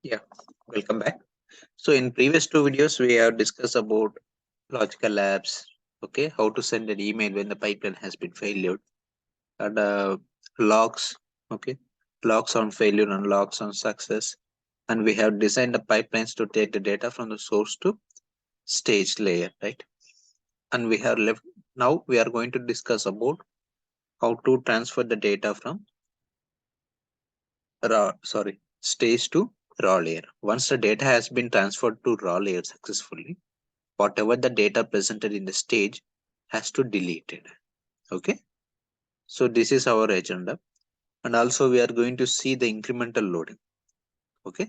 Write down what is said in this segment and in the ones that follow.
Yeah, welcome back. So in previous two videos, we have discussed about logical labs, okay, how to send an email when the pipeline has been failed, and logs, okay, logs on failure and logs on success. And we have designed the pipelines to take the data from the source to stage layer, right? And we have left, now we are going to discuss about how to transfer the data from stage to raw layer. Once the data has been transferred to raw layer successfully, whatever the data presented in the stage has to delete it. Okay, so this is our agenda, and also we are going to see the incremental loading. Okay,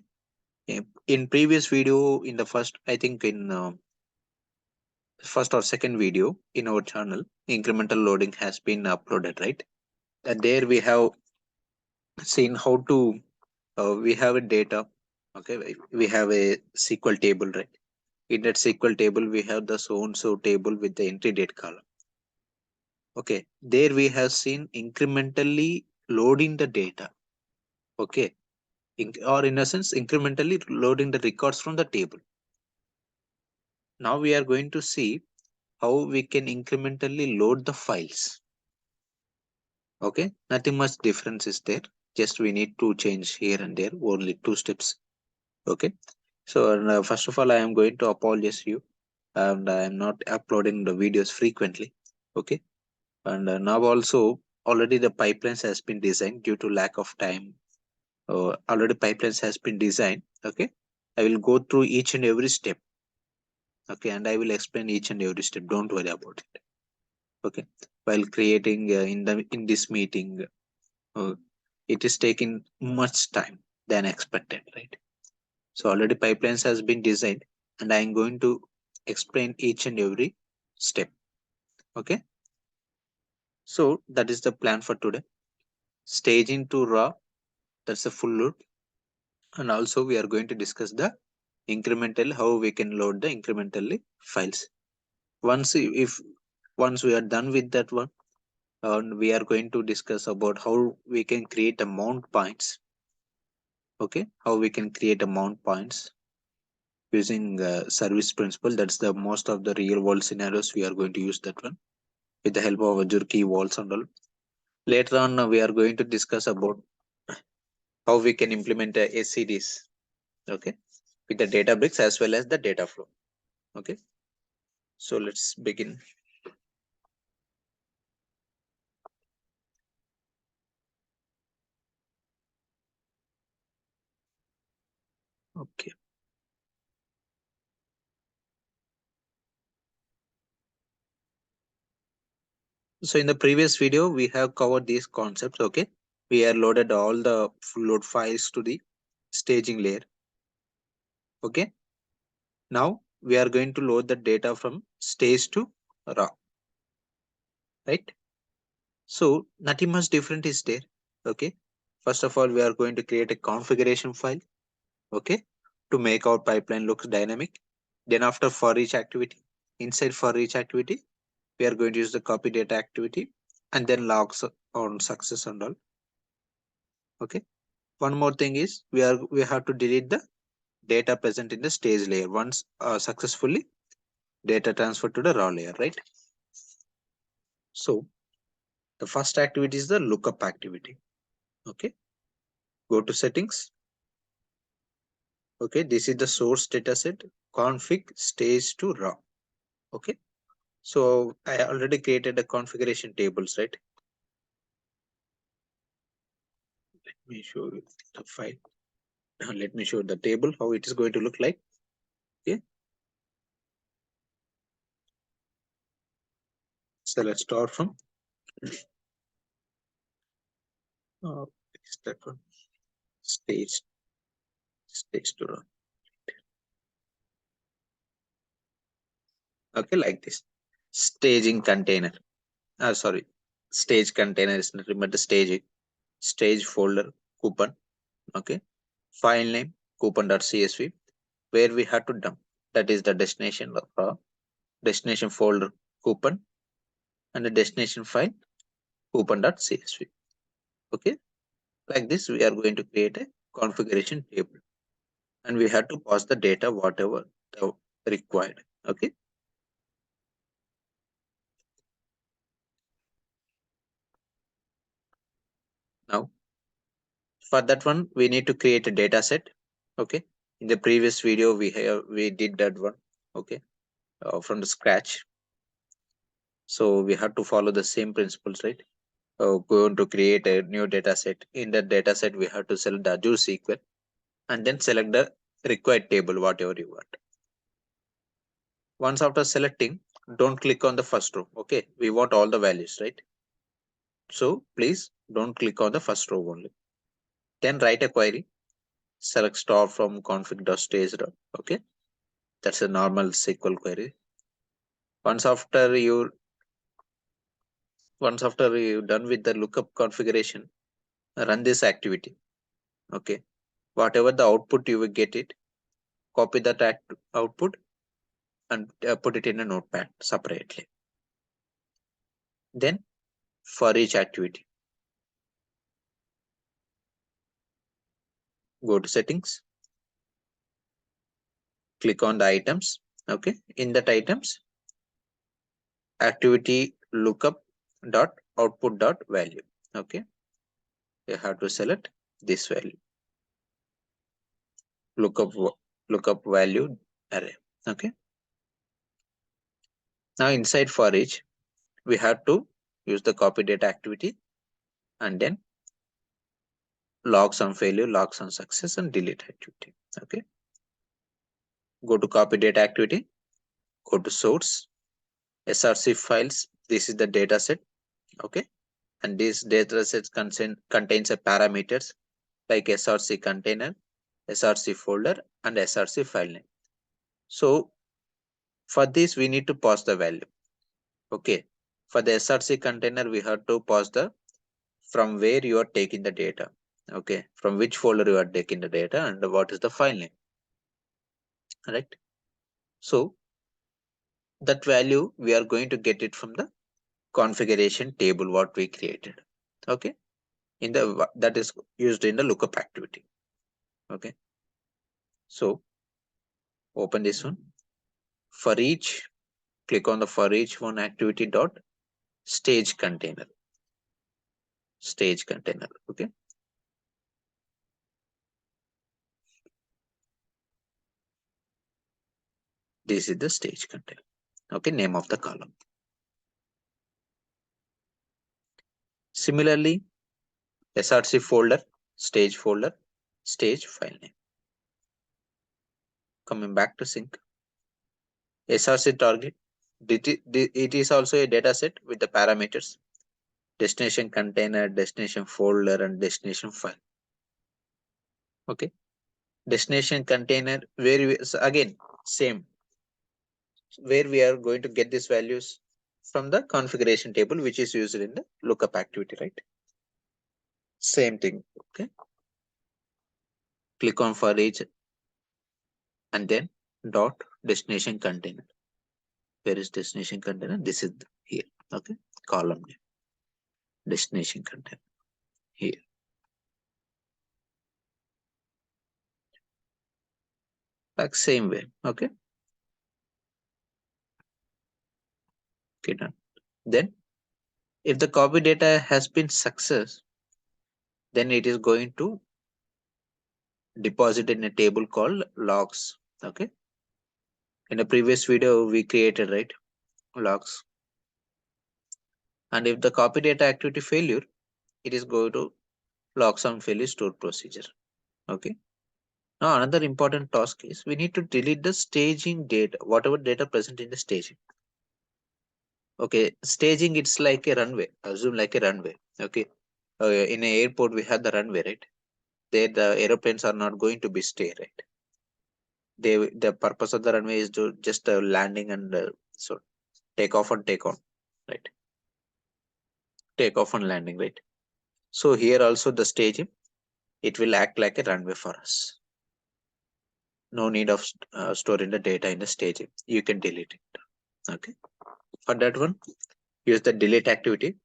in previous video, in the first, I think in first or second video in our channel, incremental loading has been uploaded, right? And there we have seen how to we have a data. Okay, we have a SQL table, right? In that SQL table we have the so and so table with the entry date column. Okay, there we have seen incrementally loading the data. Okay, or in a sense, incrementally loading the records from the table. Now we are going to see how we can incrementally load the files. Okay, nothing much difference is there. Just we need to change here and there, only two steps. Okay, so first of all, I am going to apologize you, and I am not uploading the videos frequently. Okay, and now also already the pipelines has been designed due to lack of time. Already pipelines has been designed. Okay, I will go through each and every step. Okay, and I will explain each and every step. Don't worry about it. Okay, while creating in this meeting, uh, it is taking much time than expected, right? So already pipelines has been designed, and I am going to explain each and every step. Okay, so that is the plan for today. Staging to raw, that's a full load, and also we are going to discuss the incremental, how we can load the incrementally files. Once we are done with that one, we are going to discuss about how we can create a mount points. Okay, how we can create a mount points using service principle. That's the most of the real world scenarios we are going to use that one with the help of Azure key vaults and all. Later on, we are going to discuss about how we can implement SCDs. Okay, with the Databricks as well as the data flow. Okay, so let's begin. Okay, so in the previous video we have covered these concepts. Okay, we have loaded all the full load files to the staging layer. Okay, now we are going to load the data from stage to raw, right? So nothing much different is there. Okay, first of all we are going to create a configuration file, okay, to make our pipeline looks dynamic. Then after for each activity, inside for each activity, we are going to use the copy data activity and then logs on success and all. Okay, one more thing is we have to delete the data present in the stage layer once successfully data transferred to the raw layer, right? So the first activity is the lookup activity. Okay, go to settings. Okay, this is the source dataset config stage to raw. Okay, so I already created the configuration tables, right? Let me show you the file. Let me show the table how it is going to look like. Okay, so let's start from uh, that one, stage to raw. Okay, like this. Staging container. Sorry, stage container is not, remember the staging. Stage folder coupon. Okay, file name coupon.csv, where we have to dump. That is the destination of destination folder coupon, and the destination file coupon.csv. Okay, like this we are going to create a configuration table. and we have to pass the data whatever the required. Okay. Now for that one, we need to create a data set. Okay. In the previous video, we did that one. Okay. From the scratch. So we have to follow the same principles, right? Going to create a new data set. In that data set, we have to select the Azure SQL and then select the required table, whatever you want. Once after selecting, don't click on the first row. Okay. We want all the values, right? So please don't click on the first row only. Then write a query. Select star from config.stage. Okay. That's a normal SQL query. Once after you done with the lookup configuration, run this activity. Okay. Whatever the output you will get it, copy that output and put it in a notepad separately. Then for each activity, go to settings, click on the items. Okay. In that items, activity lookup dot output dot value. Okay. You have to select this value, lookup value array. Okay. Now inside for each, we have to use the copy data activity and then logs on failure, logs on success, and delete activity. Okay. Go to copy data activity, go to source, src files. This is the data set. Okay. And this data set contains a parameters like src container, src folder, and src file name. So for this, we need to pass the value. Okay. For the src container, we have to pass the from where you are taking the data. Okay. From which folder you are taking the data and what is the file name. Right. So that value, we are going to get it from the configuration table what we created. Okay. In the that is used in the lookup activity. Okay. So open this one. For each, click on the for each one activity dot stage container. Stage container. Okay. This is the stage container. Okay. Name of the column. Similarly, src folder, stage file name. Coming back to sync. src target. It is also a data set with the parameters destination container, destination folder, and destination file. Okay. Destination container where we, so again same, where we are going to get these values from the configuration table which is used in the lookup activity, right? Same thing. Okay. Click on for each and then dot destination container. Where is destination container? This is here. Okay. Column name. Destination container here. Like same way. Okay. Okay, done. Then if the copy data has been success, then it is going to deposit in a table called logs. Okay. In a previous video, we created, right, logs. And if the copy data activity failure, it is going to logs on failure store procedure. Okay. Now another important task is we need to delete the staging data, whatever data present in the staging. Okay. Staging, it's like a runway. Assume like a runway. Okay. In an airport, we have the runway, right? There the aeroplanes are not going to be stay, right? The purpose of the runway is to just landing and so take off and take on, right? Take off and landing, right? So here also the staging, it will act like a runway for us. No need of storing the data in the staging. You can delete it. Okay. For that one, use the delete activity.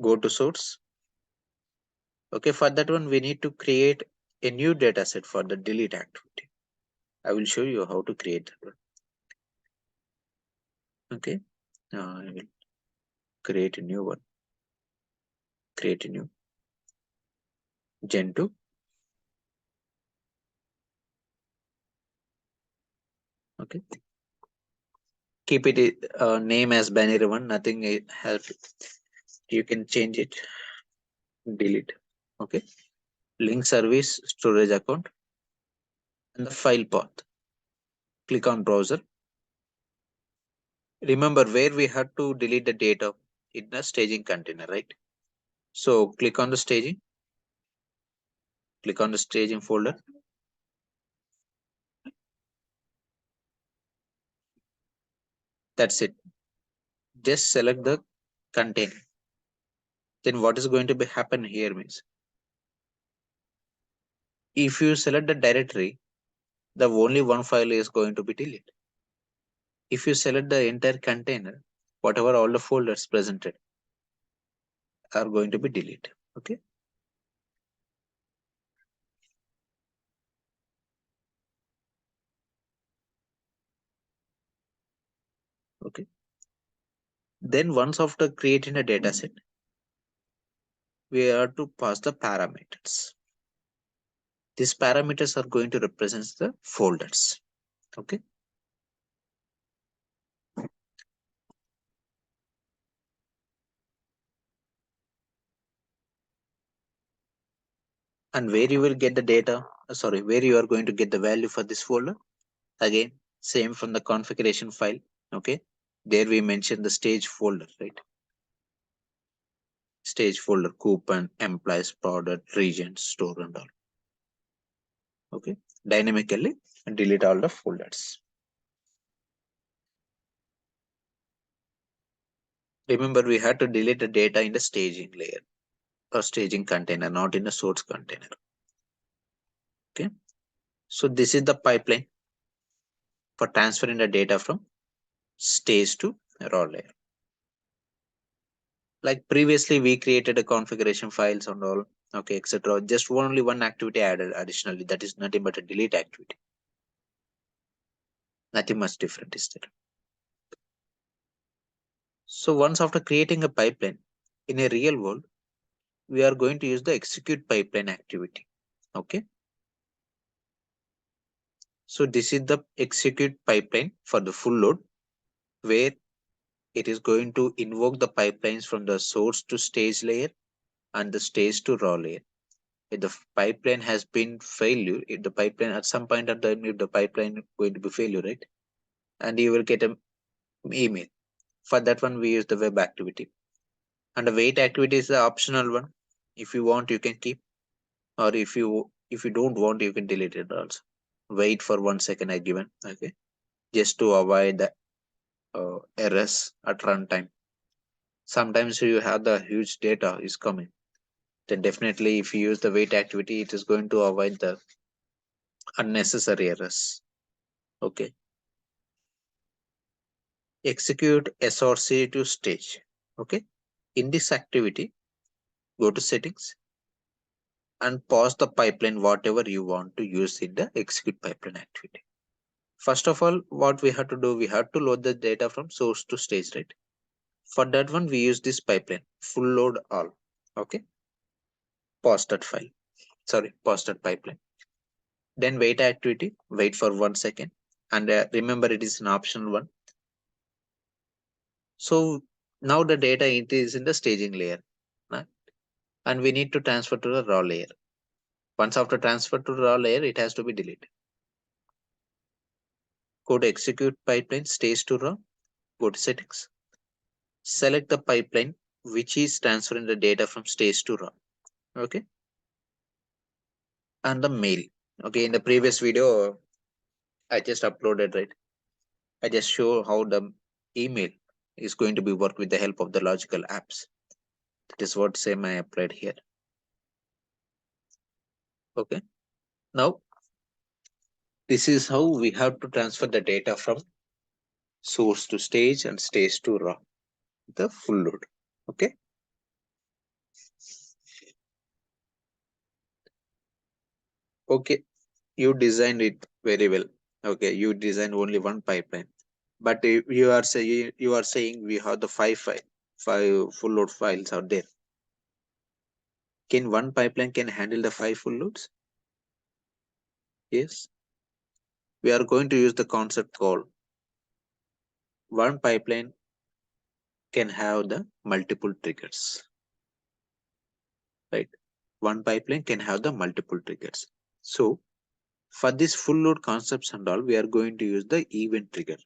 Go to source. Okay. For that one, we need to create a new data set for the delete activity. I will show you how to create that. Okay. I will create a new one. Create a new Gen 2. Okay. Keep it name as binary one. Nothing help. You can change it. Delete. Okay. Link service, storage account, and the file path. Click on browser. Remember where we had to delete the data in the staging container, right? So click on the staging. Click on the staging folder. That's it. Just select the container. Then what is going to be happen here means, if you select the directory, the only one file is going to be deleted. If you select the entire container, whatever all the folders presented are going to be deleted. Okay. Okay. Then once after creating a data set, we have to pass the parameters. These parameters are going to represent the folders. Okay. And where you will get the data, where you are going to get the value for this folder. Again, same from the configuration file. Okay. There we mentioned the stage folder, right? Stage folder, coupon, employees, product, region, store, and all. Okay. Dynamically delete all the folders. Remember, we had to delete the data in the staging layer or staging container, not in the source container. Okay. So this is the pipeline for transferring the data from stage to raw layer. Like previously, we created a configuration files and all, okay, etc. Just only one activity added additionally. That is nothing but a delete activity. Nothing much different is there. So once after creating a pipeline in a real world, we are going to use the execute pipeline activity. Okay. So this is the execute pipeline for the full load, where it is going to invoke the pipelines from the source to stage layer and the stage to raw layer. If the pipeline has been failure, if the pipeline at some point of time, if the pipeline going to be failure, right? And you will get an email. For that one, we use the web activity. And the wait activity is the optional one. If you want, you can keep, or if you don't want, you can delete it also. Wait for 1 second I given, okay, just to avoid the errors at runtime. Sometimes you have the huge data is coming, then definitely if you use the wait activity, it is going to avoid the unnecessary errors. Okay. Execute SRC to stage. Okay. In this activity, go to settings and pause the pipeline whatever you want to use in the execute pipeline activity. First of all, what we have to do, we have to load the data from source to stage, right? For that one, we use this pipeline, full load all. Okay. Pause that file. Pause that pipeline. Then wait activity, wait for 1 second. And remember, it is an optional one. So now the data it is in the staging layer, right? And we need to transfer to the raw layer. Once after transfer to raw layer, it has to be deleted. Go to execute pipeline, stage to raw, go to settings. Select the pipeline which is transferring the data from stage to raw. Okay. And the mail. Okay. In the previous video, I just uploaded, right? I just show how the email is going to be work with the help of the logical apps. That is what same I applied here. Okay. Now, this is how we have to transfer the data from source to stage and stage to raw, the full load. Okay. Okay, you designed it very well. Okay, you designed only one pipeline, but you are saying we have the five full load files out there. Can one pipeline can handle the five full loads? Yes. We are going to use the concept called one pipeline can have the multiple triggers, right? One pipeline can have the multiple triggers. So for this full load concepts and all, we are going to use the event trigger.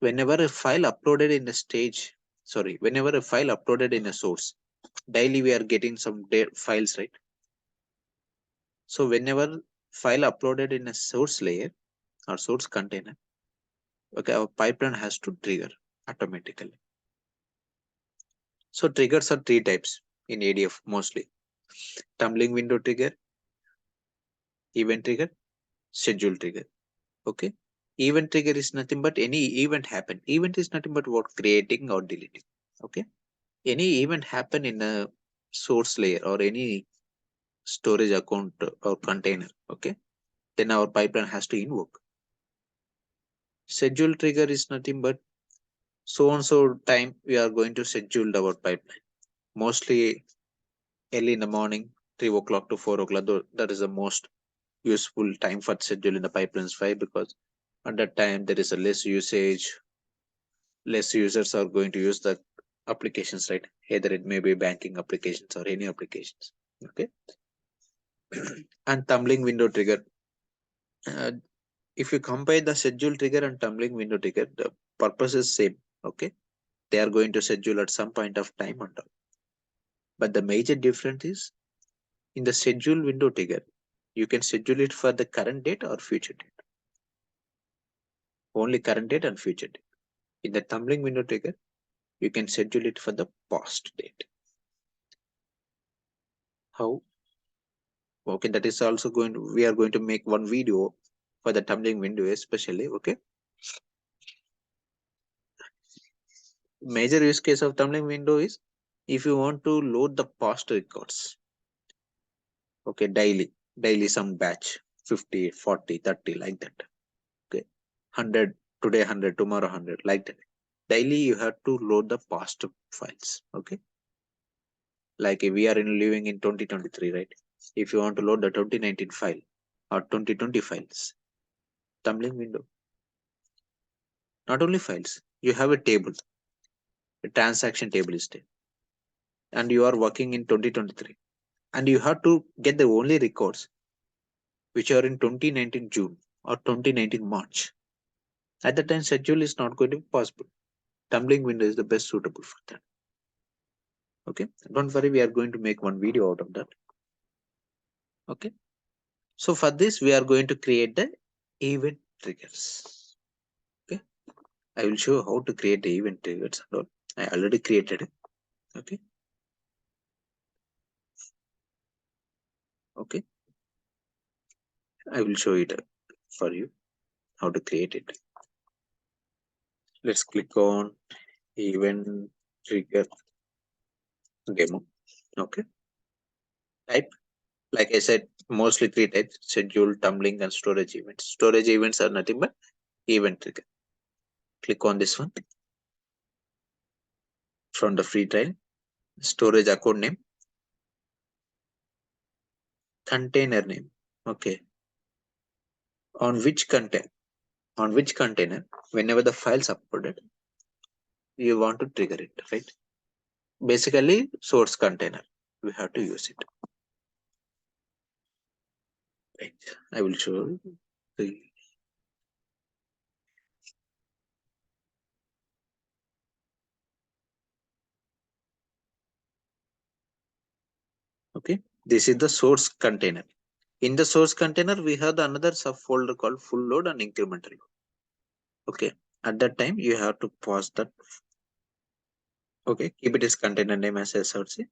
Whenever a file uploaded in a stage, sorry, whenever a file uploaded in a source, daily we are getting some files, right? So whenever file uploaded in a source layer or source container, okay, our pipeline has to trigger automatically. So triggers are three types in ADF mostly: tumbling window trigger, event trigger, schedule trigger. Okay. Event trigger is nothing but any event happen. Event is nothing but what creating or deleting. Okay. Any event happen in a source layer or any storage account or container. Okay. Then our pipeline has to invoke. Schedule trigger is nothing but so and so time we are going to schedule our pipeline. Mostly early in the morning, 3 o'clock to 4 o'clock. That is the most useful time for scheduling the pipelines file, because at that time there is a less usage, less users are going to use the applications, right? Either it may be banking applications or any applications. Okay. And tumbling window trigger, uh, if you compare the schedule trigger and tumbling window trigger, the purpose is same. Okay, they are going to schedule at some point of time and all. But the major difference is in the schedule window trigger, you can schedule it for the current date or future date. Only current date and future date. In the tumbling window trigger, you can schedule it for the past date. How? Okay, that is also going to, we are going to make one video for the tumbling window especially. Okay. Major use case of tumbling window is if you want to load the past records. Okay, daily some batch 50, 40, 30 like that. Okay, 100 today, 100 tomorrow, 100 like that. Daily you have to load the past files. Okay, like if we are living in 2023, right? If you want to load the 2019 file or 2020 files, tumbling window, not only files, you have a table, a transaction table is there, and you are working in 2023, and you have to get the only records which are in 2019 June or 2019 March. At that time, schedule is not going to be possible. Tumbling window is the best suitable for that. Okay, don't worry, we are going to make one video out of that. Okay, so for this, we are going to create the event triggers. Okay, I will show how to create the event triggers. I already created it. Okay, okay, I will show it for you how to create it. Let's click on event trigger demo. Okay, type, like I said, mostly three types: schedule, tumbling, and storage events. Storage events are nothing but event trigger. Click on this one from the free trial. Storage account name, container name. Okay, on which container, whenever the files uploaded, you want to trigger it, right? Basically, source container. We have to use it. Right. I will show you. Okay, this is the source container. In the source container, we have the another subfolder called full load and incremental. Okay, at that time you have to pause that. Okay, keep it as container name as SRC.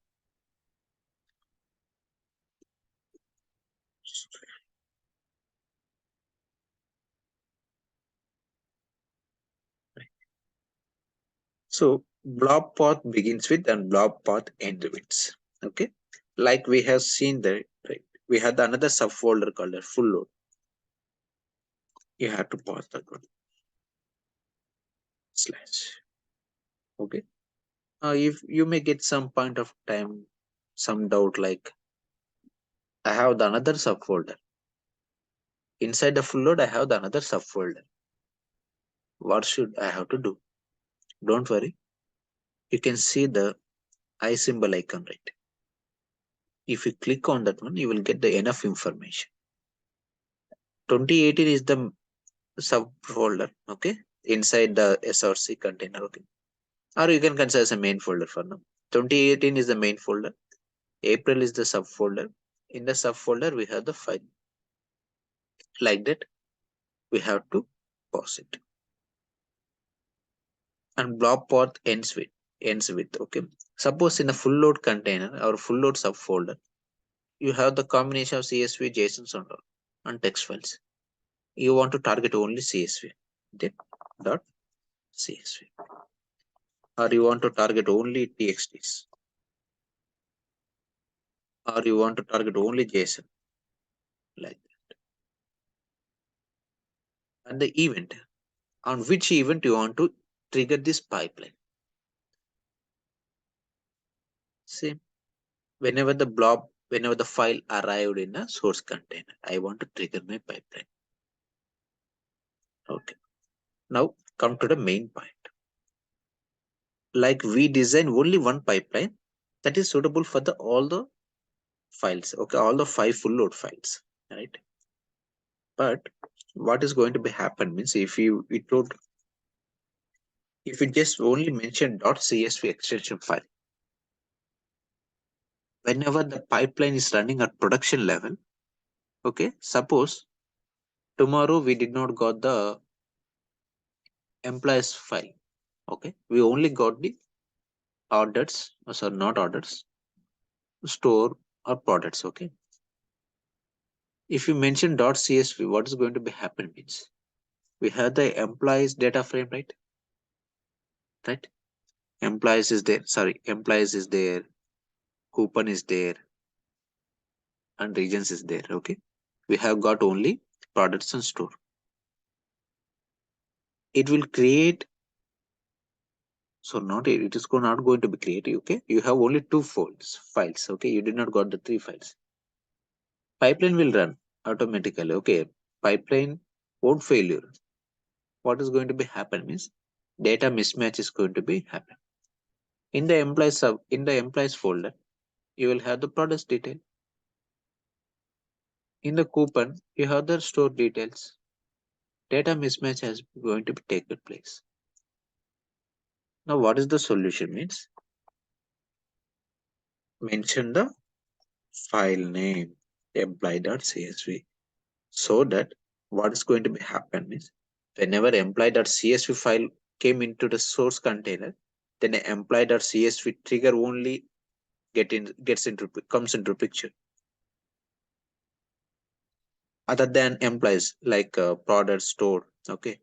So blob path begins with and blob path ends with. Okay, like we have seen there, right? we had another subfolder called a full load. You have to pause that one slash. Okay. If you may get some point of time, some doubt like I have the another subfolder. Inside the full load, I have the another subfolder. What should I have to do? Don't worry. You can see the I symbol icon, right? If you click on that one, you will get the enough information. 2018 is the subfolder, okay, inside the SRC container, okay. Or you can consider as a main folder for now. 2018 is the main folder. April is the subfolder. In the subfolder, we have the file. Like that, we have to pause it. And blob path ends with okay. Suppose in a full load container or full load subfolder, you have the combination of CSV, JSON, and text files. You want to target only CSV. Then dot CSV. Or you want to target only TXTs. Or you want to target only JSON. Like that. And the event. On which event you want to trigger this pipeline. Same. Whenever the file arrived in a source container, I want to trigger my pipeline. Okay. Now come to the main point. Like we design only one pipeline that is suitable for the all the files. Okay, all the 5 full load files, right? But what is going to be happen means if you just only mention .csv extension file, whenever the pipeline is running at production level, okay, suppose tomorrow we did not got the employees file, okay, we only got the orders, sorry, not orders, store or products, okay. If you mention .csv, what is going to be happen means we have the employees data frame, right? Employees is there, coupon is there, and regions is there, okay. We have got only products and store. It will create, so not it is not going to be created, okay. You have only 2 files, okay. You did not got the 3 files. Pipeline will run automatically, okay. Pipeline won't failure. What is going to be happen means data mismatch is going to be happen. In the employees folder, you will have the products detail. In the coupon, you have the store details. Data mismatch has going to be taken place. Now, what is the solution means? Mention the file name employee.csv so that what is going to be happen means whenever employee.csv file came into the source container, then the employee.csv trigger only comes into picture. Other than employees like product store, okay,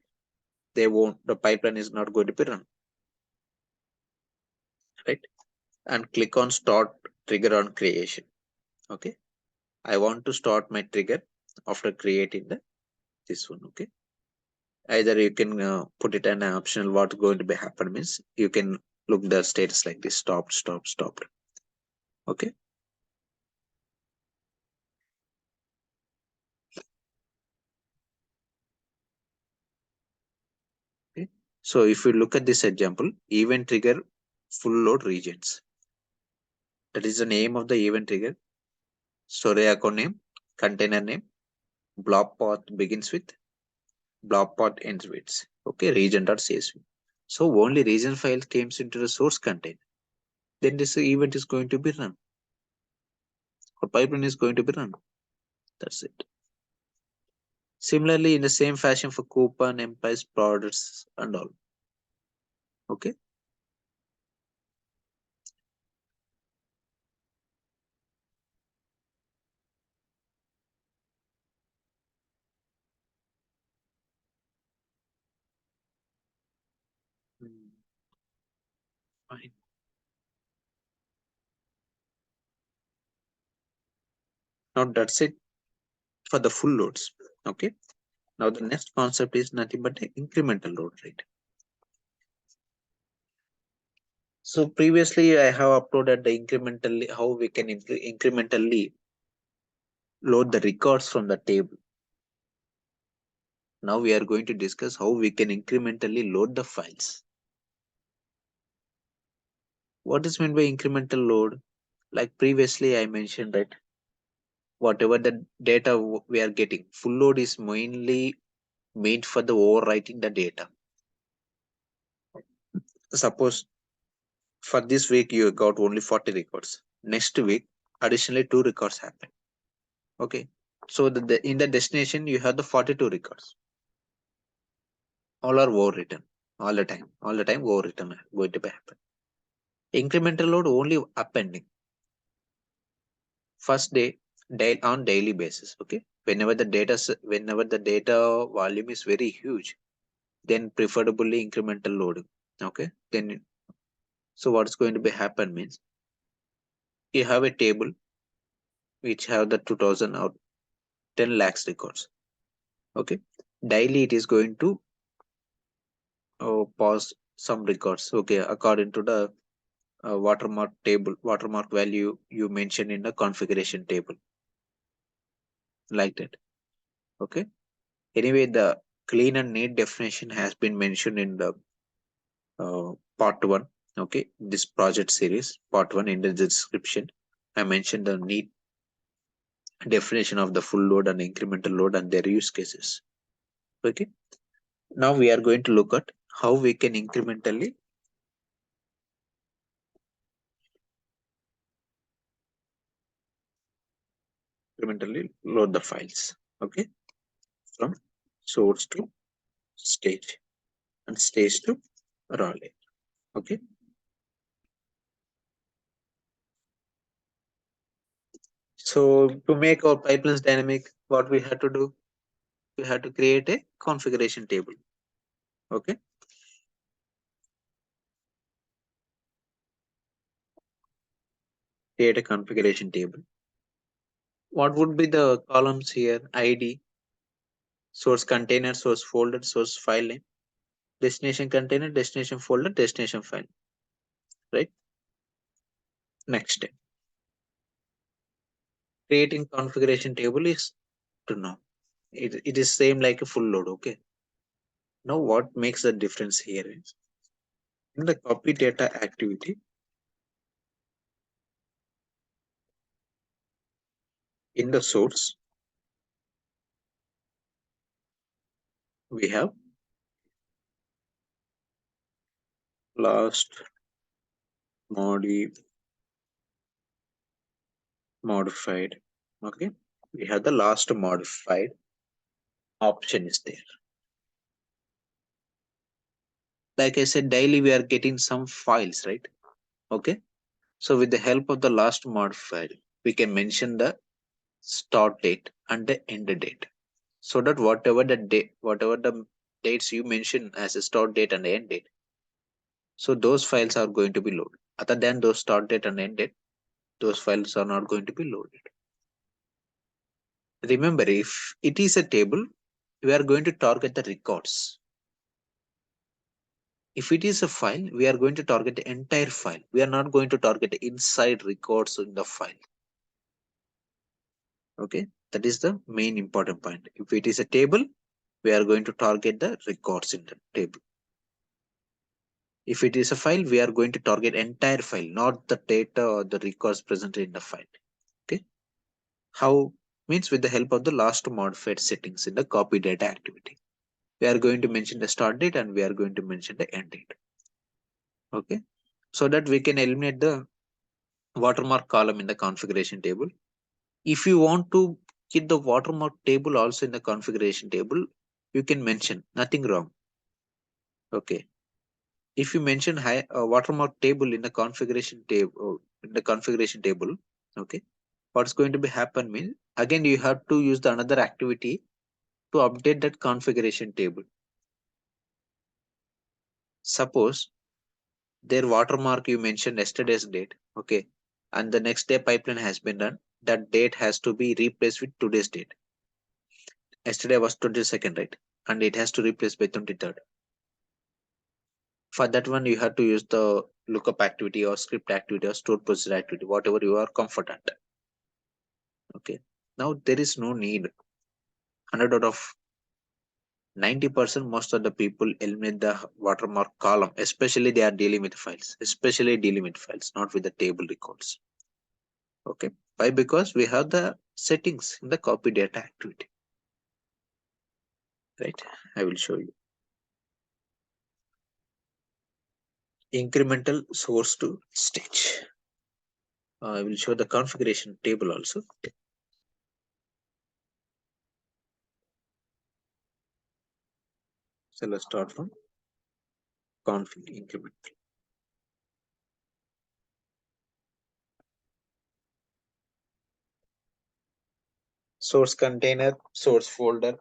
the pipeline is not going to be run, right? And click on start trigger on creation, okay. I want to start my trigger after creating this one, okay. Either you can put it an optional what going to be happen means you can look the status like this, stopped, okay. Okay, so if you look at this example, event trigger full load regions, that is the name of the event trigger, storage account name, container name, blob path begins with, blob path ends with, okay, region.csv. So only region file comes into the source container, then this event is going to be run or pipeline is going to be run. That's it. Similarly, in the same fashion for coupon, employees, products, and all. Okay. Hmm, fine. Now that's it for the full loads. Okay. Now the next concept is nothing but the incremental load rate. So previously I have uploaded the incrementally how we can incrementally load the records from the table. Now we are going to discuss how we can incrementally load the files. What is meant by incremental load? Like previously I mentioned, right? Whatever the data we are getting, full load is mainly made for the overwriting the data. Suppose for this week you got only 40 records. Next week, additionally 2 records happen. Okay. So in the destination you have the 42 records. All are overwritten. All the time. All the time overwritten going to be happen. Incremental load only appending. First day on daily basis. Okay. Whenever the data volume is very huge, then preferably incremental loading. Okay. Then so what's going to be happen means you have a table which have the 2000 or 10 lakhs records. Okay. Daily it is going to pause some records. Okay. According to the watermark value you mentioned in the configuration table, like that. Okay. Anyway, the clean and neat definition has been mentioned in the part 1. Okay. This project series, part 1, in the description. I mentioned the neat definition of the full load and incremental load and their use cases. Okay. Now we are going to look at how we can incrementally load the files. Okay. From source to stage and stage to raw layer. Okay. So to make our pipelines dynamic, what we had to do, we had to create a configuration table. Okay. Create a configuration table. What would be the columns here? ID, source container, source folder, source file name, destination container, destination folder, destination file. Right. Next step. Creating configuration table is to know. It is same like a full load. Okay. Now what makes the difference here is in the copy data activity, in the source, we have last modified. Okay. We have the last modified option is there. Like I said, daily we are getting some files, right? Okay. So with the help of the last modified, we can mention the start date and the end date. So that whatever the dates you mention as a start date and end date, so those files are going to be loaded. Other than those start date and end date, those files are not going to be loaded. Remember, if it is a table, we are going to target the records. If it is a file, we are going to target the entire file. We are not going to target the inside records in the file. Okay, that is the main important point. If it is a table, we are going to target the records in the table. If it is a file, we are going to target entire file, not the data or the records presented in the file. Okay, how means with the help of the last modified settings in the copy data activity. We are going to mention the start date and we are going to mention the end date. Okay, so that we can eliminate the watermark column in the configuration table. If you want to keep the watermark table also in the configuration table, you can mention, nothing wrong. Okay. If you mention watermark table in the configuration table, okay, what's going to be happen means again you have to use the another activity to update that configuration table. Suppose their watermark you mentioned yesterday's date, okay, and the next day pipeline has been done. that date has to be replaced with today's date. Yesterday was 22nd, right? And it has to replace by 23rd. For that one, you have to use the lookup activity or script activity or stored procedure activity, whatever you are comfortable. Okay. Now there is no need. 100 out of 90% most of the people eliminate the watermark column, especially they are dealing with files, not with the table records. Okay. Why? Because we have the settings in the copy data activity. Right. I will show you. Incremental source to stage. I will show the configuration table also. So let's start from config incremental. Source container, source folder.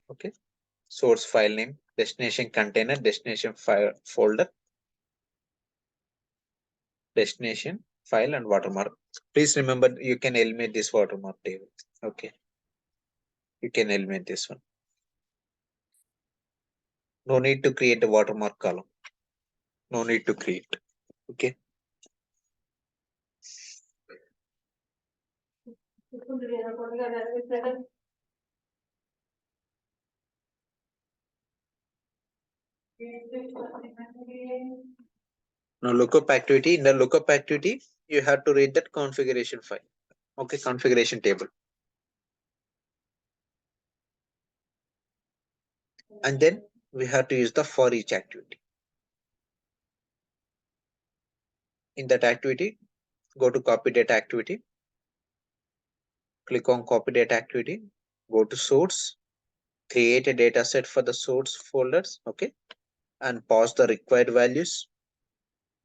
Okay. Source file name, destination container, destination file folder, destination file, and watermark. Please remember, you can eliminate this watermark table. Okay. You can eliminate this one. No need to create a watermark column. No need to create. Okay. Now lookup activity. In the lookup activity, you have to read that configuration file. Okay, configuration table. And then we have to use the for each activity. In that activity, go to copy data activity. Click on copy data activity. Go to source. Create a data set for the source folders. Okay. And pass the required values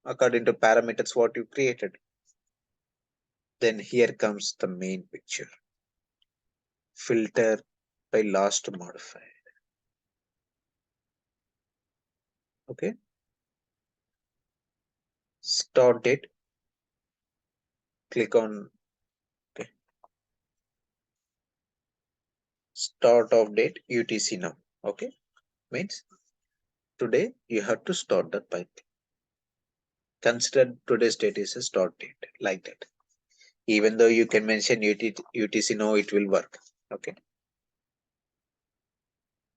according to parameters what you created. Then here comes the main picture. Filter by last modified. Okay. Start date. Click on okay. Start of date UTC now. Okay. Means today you have to start the pipe. Consider today's date is a start date like that. Even though you can mention UTC now, it will work. Okay.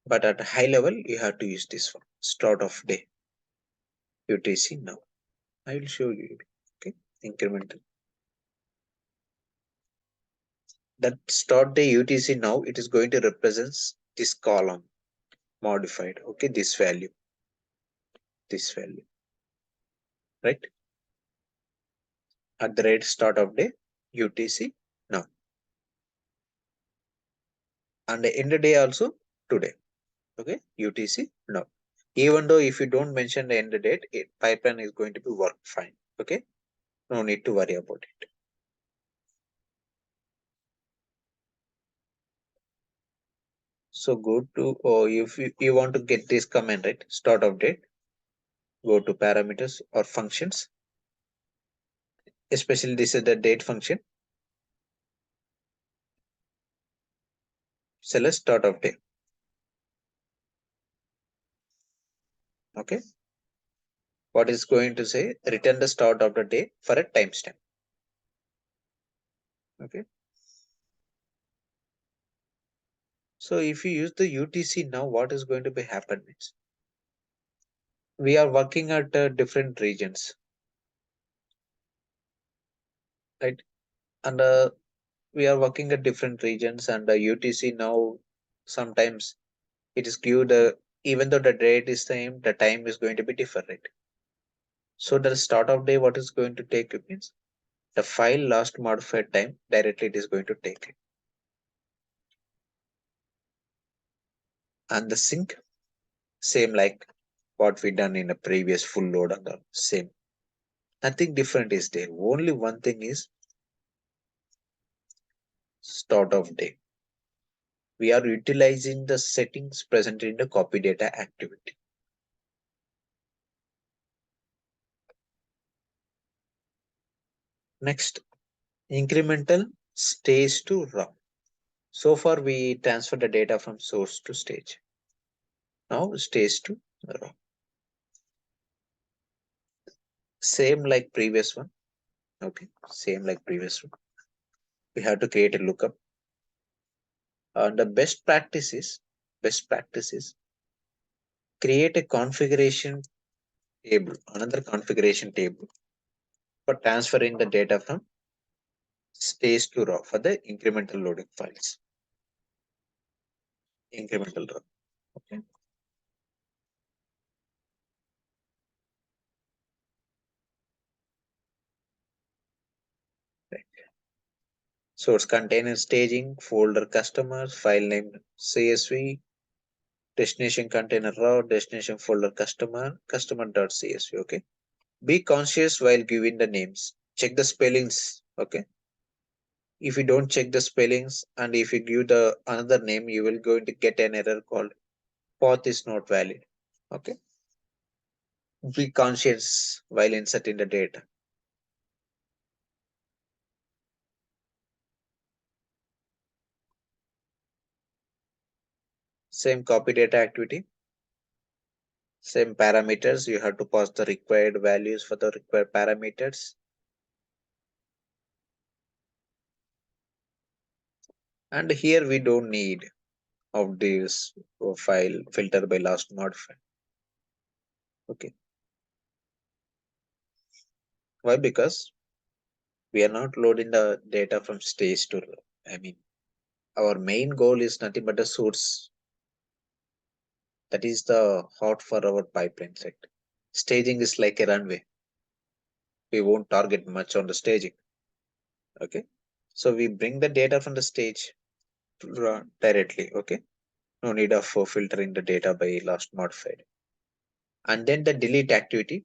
But at a high level, you have to use this one. Start of day UTC now. I will show you. Okay. Incremental. That start day UTC now, it is going to represent this column modified. Okay. This value. Right. At the rate start of day UTC now. And the end day also today. Okay. UTC now. Even though if you don't mention the end date, pipeline is going to be work fine. Okay. No need to worry about it. So go to, or if you want to get this command, right, start of date, go to parameters or functions. Especially this is the date function. Select start of day. Okay. What is going to say? Return the start of the day for a timestamp. Okay. So if you use the UTC now, what is going to be happen means we are working at different regions, right? And we are working at different regions, and UTC now sometimes it is give the even though the date is same, the time is going to be different. So the start of day, what is going to take it means the file last modified time directly it is going to take it. And the sync, same like what we done in a previous full load and the same. Nothing different is there. Only one thing is start of day. We are utilizing the settings present in the copy data activity. Next, incremental stage to raw. So far we transfer the data from source to stage. Now stage to raw. Same like previous one. Okay, same like previous one. We have to create a lookup. And the best practice is create a configuration table, another configuration table for transferring the data from stage to raw for the incremental loading files. Incremental raw. Okay. Right. Source container staging, folder customers, file name CSV, destination container raw, destination folder customer.csv. Okay. Be conscious while giving the names. Check the spellings. Okay. If you don't check the spellings and if you give the another name, you will going to get an error called path is not valid. Okay. Be conscious while inserting the data. Same copy data activity. Same parameters. You have to pass the required values for the required parameters. And here we don't need of this file filter by last modified. Okay. Why? Because we are not loading the data from stage to row. I mean, our main goal is nothing but the source. That is the hot for our pipeline set. Staging is like a runway. We won't target much on the staging. Okay. So we bring the data from the stage directly. Okay. No need of filtering the data by last modified. And then the delete activity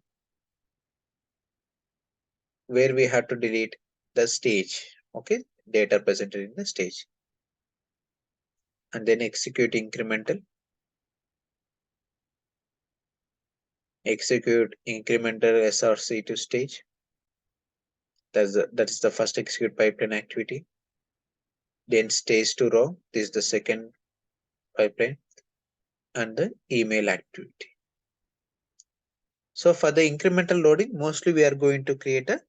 where we have to delete the stage. Okay. Data presented in the stage. And then execute incremental. Execute incremental SRC to stage. That is the first execute pipeline activity. Then stage to raw. This is the second pipeline. And the email activity. So for the incremental loading, mostly we are going to create a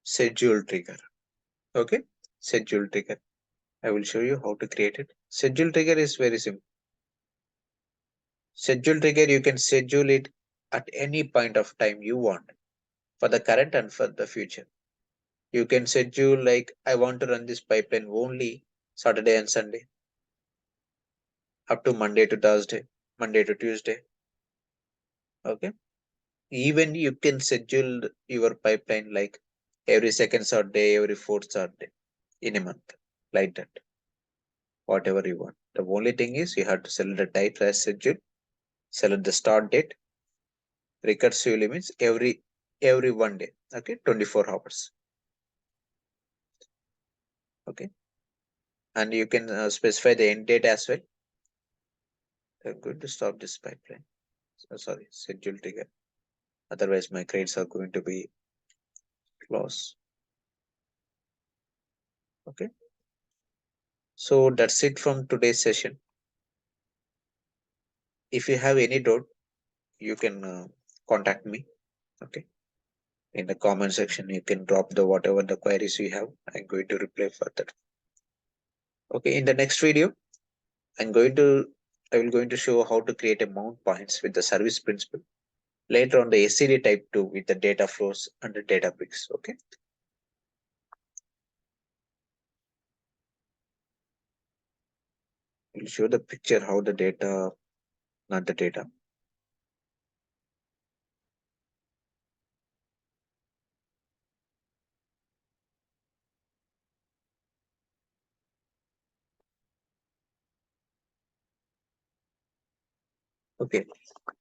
schedule trigger. Okay. Schedule trigger. I will show you how to create it. Schedule trigger is very simple. Schedule trigger, you can schedule it at any point of time you want for the current and for the future. You can schedule like I want to run this pipeline only Saturday and Sunday up to Monday to Thursday, Monday to Tuesday. Okay. Even you can schedule your pipeline like every second Saturday, every fourth Saturday in a month, like that. Whatever you want. The only thing is you have to select the type as schedule, select the start date, recursive limits every 1 day. Okay, 24 hours. Okay, and you can specify the end date as well. I'm going to stop this pipeline. Sorry, schedule trigger. Otherwise, my grades are going to be lost. Okay, so that's it from today's session. If you have any doubt, you can contact me. Okay, in the comment section, you can drop the whatever the queries you have. I'm going to reply for that. Okay, in the next video, I'm going to I will going to show how to create a mount points with the service principal. Later on the SCD type 2 with the data flows and the data bricks. Okay. We'll show the picture how the data, not the data. Okay.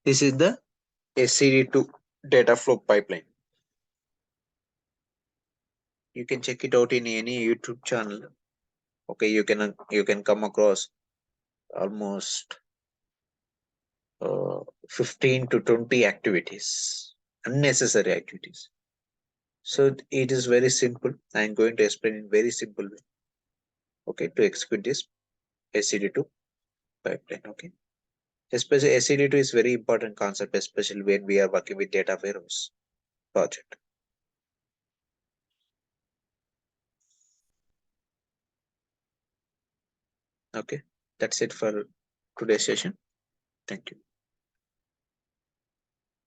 This is the SCD to data flow pipeline. You can check it out in any YouTube channel. Okay, you can come across almost 15 to 20 activities, unnecessary activities. So it is very simple. I'm going to explain in very simple way. okay, to execute this SCD2 pipeline. Okay, especially SCD2 is very important concept, especially when we are working with data warehouse project. Okay, that's it for today's session. Thank you.